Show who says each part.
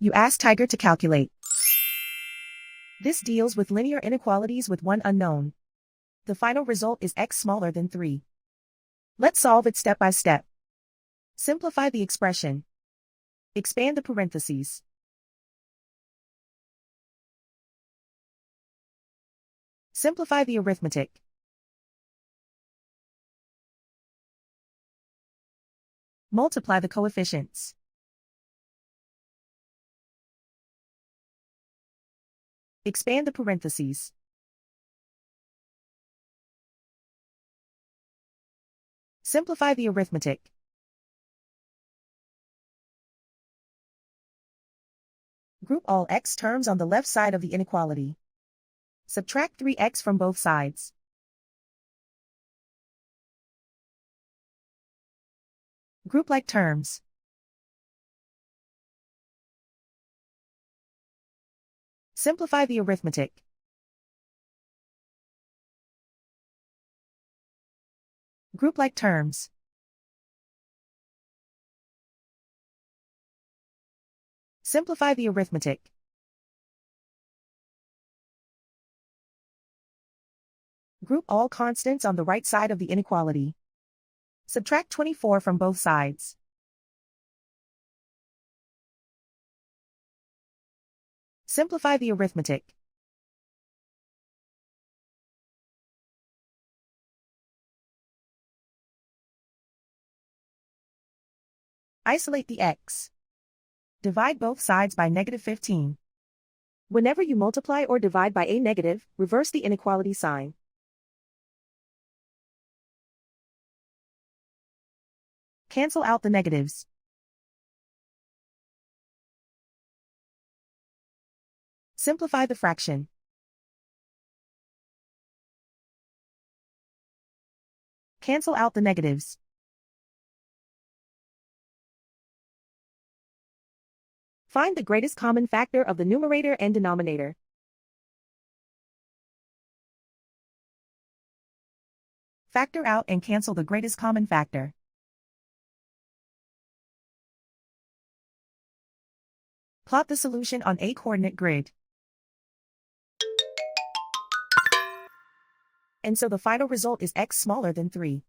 Speaker 1: You ask Tiger to calculate. This deals with linear inequalities with one unknown. The final result is x smaller than 3. Let's solve it step by step. Simplify the expression. Expand the parentheses. Simplify the arithmetic. Multiply the coefficients. Expand the parentheses. Simplify the arithmetic. Group all x terms on the left side of the inequality. Subtract 3x from both sides. Group like terms. Simplify the arithmetic. Group like terms. Simplify the arithmetic. Group all constants on the right side of the inequality. Subtract 24 from both sides. Simplify the arithmetic. Isolate the x. Divide both sides by -15. Whenever you multiply or divide by a negative, reverse the inequality sign. Cancel out the negatives. Simplify the fraction. Cancel out the negatives. Find the greatest common factor of the numerator and denominator. Factor out and cancel the greatest common factor. Plot the solution on a coordinate grid. And so the final result is x smaller than 3.